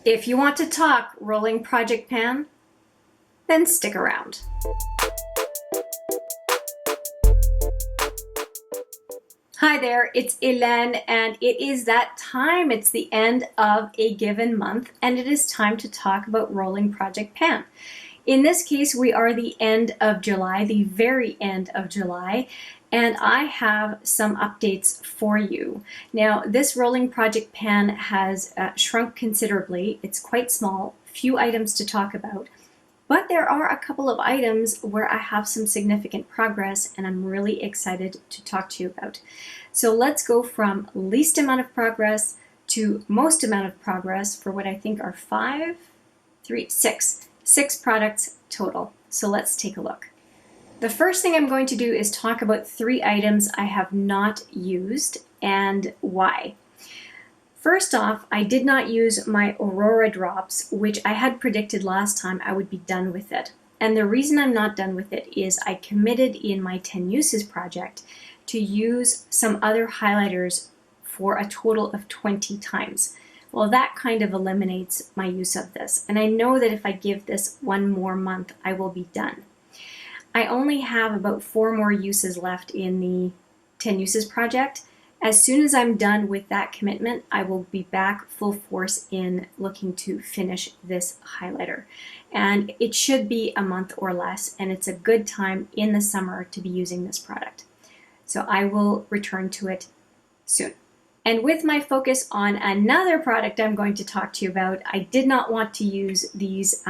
If you want to talk rolling project pan, then stick around. Hi there, it's Hélène, and it is that time. It's the end of a given month, and it is time to talk about rolling project pan. In this case, we are the end of July, the very end of July, and I have some updates for you. Now, this rolling project pan has shrunk considerably. It's quite small, few items to talk about, but there are a couple of items where I have some significant progress and I'm really excited to talk to you about. So let's go from least amount of progress to most amount of progress for what I think are six products total. So let's take a look. The first thing I'm going to do is talk about 3 items I have not used and why. First off, I did not use my Aurora drops, which I had predicted last time I would be done with it. And the reason I'm not done with it is I committed in my 10 uses project to use some other highlighters for a total of 20 times. Well, that kind of eliminates my use of this. And I know that if I give this one more month, I will be done. I only have about 4 more uses left in the 10 uses project. As soon as I'm done with that commitment, I will be back full force in looking to finish this highlighter. And it should be a month or less, and it's a good time in the summer to be using this product. So I will return to it soon. And with my focus on another product I'm going to talk to you about, I did not want to use these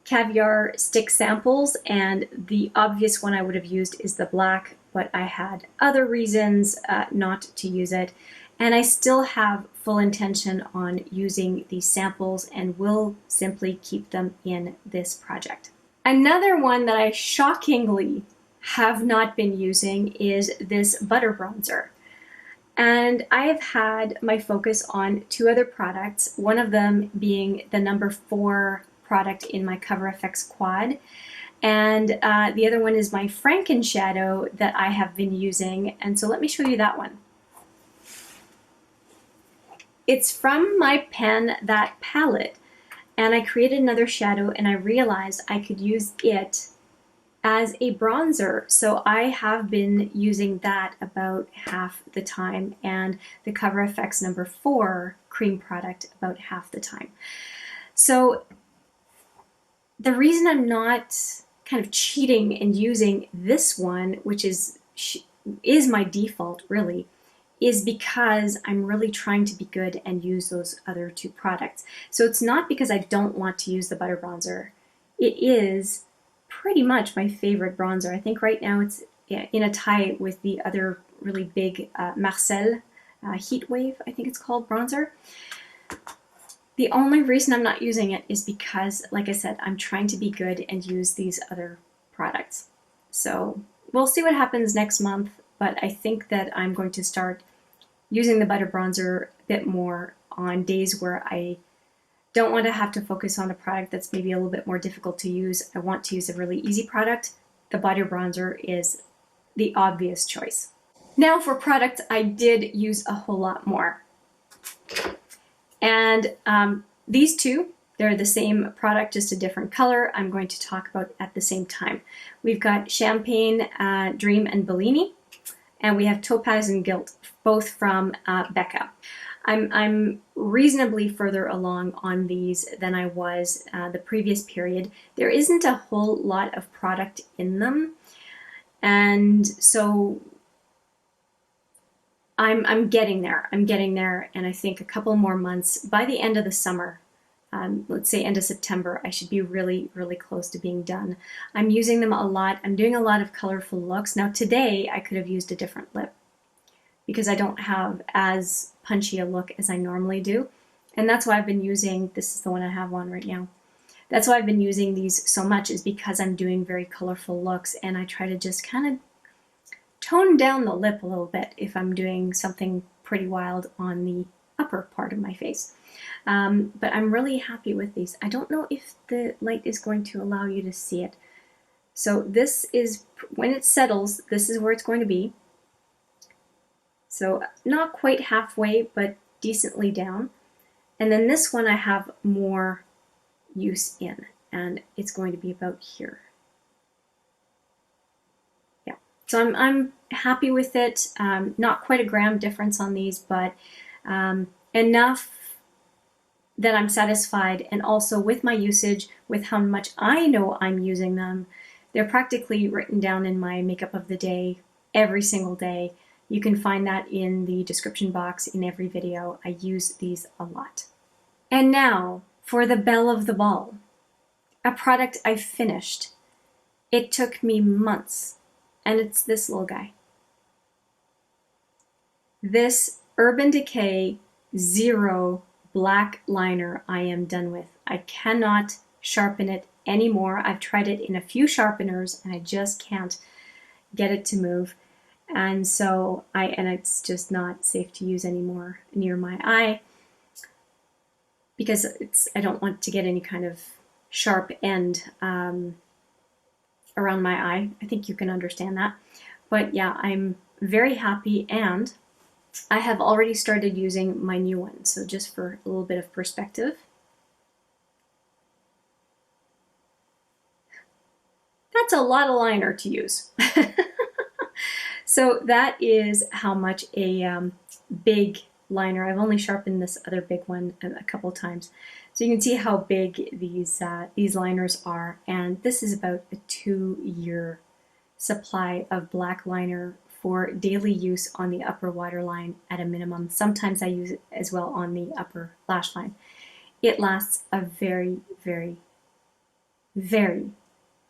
Caviar stick samples, and the obvious one I would have used is the black, but I had other reasons not to use it, and I still have full intention on using these samples and will simply keep them in this project. Another one that I shockingly have not been using is this butter bronzer. And I have had my focus on 2 other products, one of them being the number 4 product in my Cover FX quad, and the other one is my Franken shadow that I have been using, and so let me show you that one. It's from my Pen That palette, and I created another shadow and I realized I could use it as a bronzer, so I have been using that about half the time, and the Cover FX number 4 cream product about half the time. So the reason I'm not kind of cheating and using this one, which is my default really, is because I'm really trying to be good and use those other 2 products. So it's not because I don't want to use the butter bronzer. It is pretty much my favorite bronzer. I think right now it's in a tie with the other really big Mercier Heat Wave, I think it's called, bronzer. The only reason I'm not using it is because, like I said, I'm trying to be good and use these other products. So we'll see what happens next month, but I think that I'm going to start using the butter bronzer a bit more on days where I don't want to have to focus on a product that's maybe a little bit more difficult to use. I want to use a really easy product. The butter bronzer is the obvious choice. Now for products I did use a whole lot more. And these 2, they're the same product, just a different color, I'm going to talk about at the same time. We've got Champagne, Dream, and Bellini, and we have Topaz and Gilt, both from Becca. I'm reasonably further along on these than I was the previous period. There isn't a whole lot of product in them, and so I'm getting there. I'm getting there, and I think a couple more months, by the end of the summer, let's say end of September, I should be really, really close to being done. I'm using them a lot. I'm doing a lot of colorful looks. Now today, I could have used a different lip because I don't have as punchy a look as I normally do. And that's why I've been using, this is the one I have on right now. That's why I've been using these so much, is because I'm doing very colorful looks, and I try to just kind of tone down the lip a little bit if I'm doing something pretty wild on the upper part of my face. But I'm really happy with these. I don't know if the light is going to allow you to see it. So this is, when it settles, this is where it's going to be. So not quite halfway, but decently down. And then this one I have more use in, and it's going to be about here. Yeah, so I'm happy with it. Not quite a gram difference on these, but enough that I'm satisfied, and also with my usage, with how much I know I'm using them. They're practically written down in my makeup of the day every single day. You can find that in the description box in every video. I use these a lot. And now for the belle of the ball, a product I finished. It took me months, and it's this little guy. This Urban Decay Zero black liner I am done with. I cannot sharpen it anymore. I've tried it in a few sharpeners and I just can't get it to move. And so it's just not safe to use anymore near my eye because I don't want to get any kind of sharp end around my eye. I think you can understand that. But yeah, I'm very happy, and I have already started using my new one. So just for a little bit of perspective. That's a lot of liner to use. So that is how much a big liner. I've only sharpened this other big one a couple times. So you can see how big these liners are. And this is about a 2-year supply of black liner for daily use on the upper waterline at a minimum. Sometimes I use it as well on the upper lash line. It lasts a very, very, very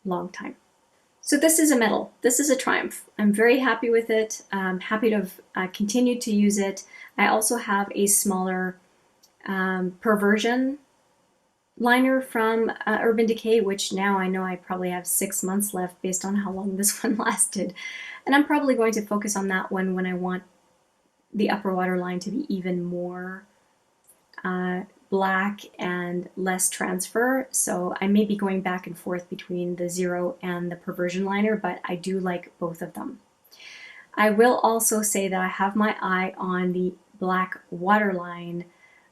long time. So this is a medal. This is a triumph. I'm very happy with it. I'm happy to have continued to use it. I also have a smaller perversion liner from Urban Decay, which now I know I probably have 6 months left based on how long this one lasted. And I'm probably going to focus on that one when I want the upper waterline to be even more black and less transfer. So I may be going back and forth between the Zero and the perversion liner, but I do like both of them. I will also say that I have my eye on the black waterline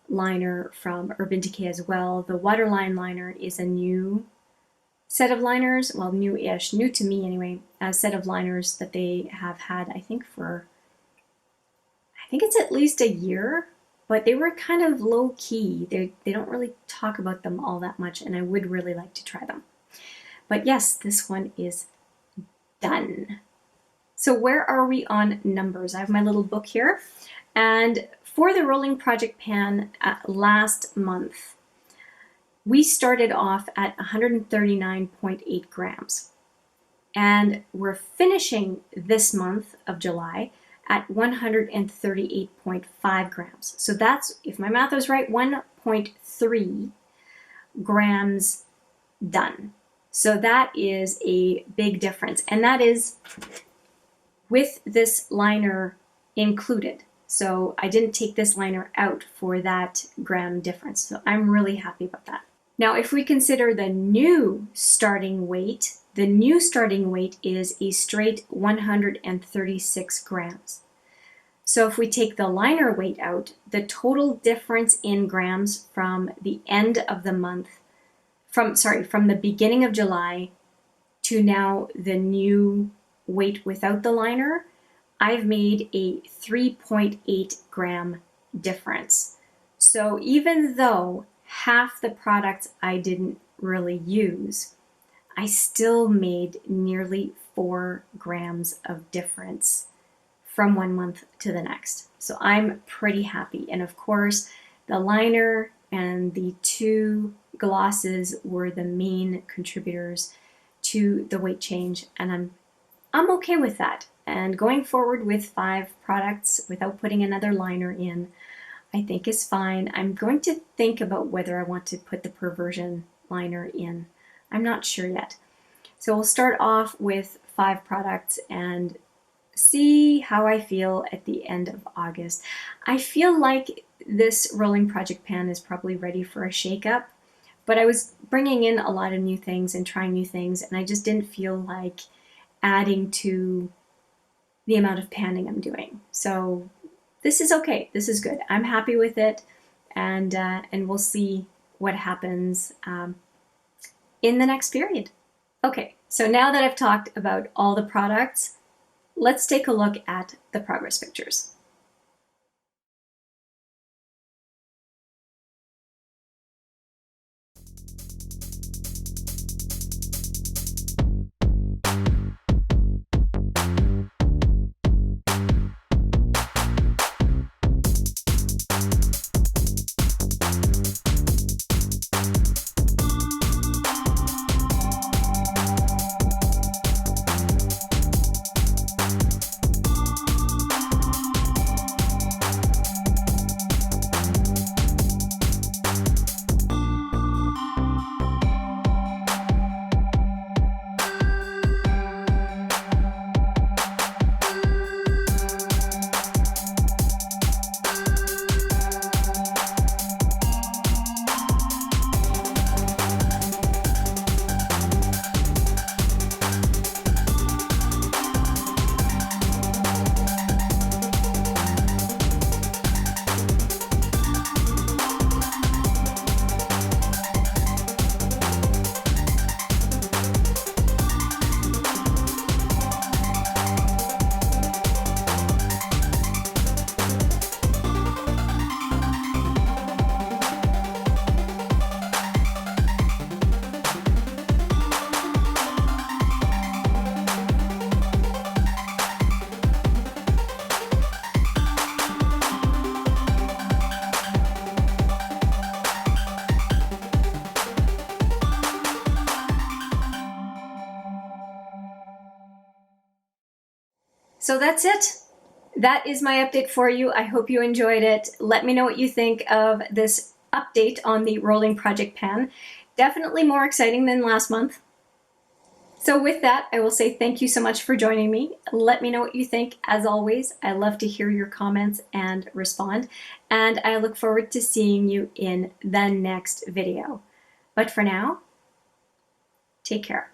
liner from Urban Decay as well. The waterline liner is a new set of liners, well, new-ish, new to me anyway, a set of liners that they have had, I think it's at least a year, but they were kind of low-key. They don't really talk about them all that much, and I would really like to try them. But yes, this one is done. So where are we on numbers? I have my little book here, and for the rolling project pan last month, we started off at 139.8 grams. And we're finishing this month of July at 138.5 grams. So that's, if my math is right, 1.3 grams done. So that is a big difference. And that is with this liner included. So I didn't take this liner out for that gram difference. So I'm really happy about that. Now, if we consider the new starting weight is a straight 136 grams. So if we take the liner weight out, the total difference in grams from the end of the month, from the beginning of July to now the new weight without the liner, I've made a 3.8 gram difference. So even though half the products I didn't really use, I still made nearly 4 grams of difference from one month to the next. So I'm pretty happy. And of course, the liner and the 2 glosses were the main contributors to the weight change, and I'm okay with that. And going forward with 5 products without putting another liner in, I think is fine. I'm going to think about whether I want to put the perversion liner in. I'm not sure yet. So we'll start off with 5 products and see how I feel at the end of August. I feel like this rolling project pan is probably ready for a shake-up, but I was bringing in a lot of new things and trying new things, and I just didn't feel like adding to the amount of panning I'm doing. So this is okay. This is good. I'm happy with it. and we'll see what happens in the next period. Okay, so now that I've talked about all the products, let's take a look at the progress pictures. So that's it. That is my update for you. I hope you enjoyed it. Let me know what you think of this update on the rolling project pan. Definitely more exciting than last month. So with that, I will say thank you so much for joining me. Let me know what you think. As always, I love to hear your comments and respond. And I look forward to seeing you in the next video. But for now, take care.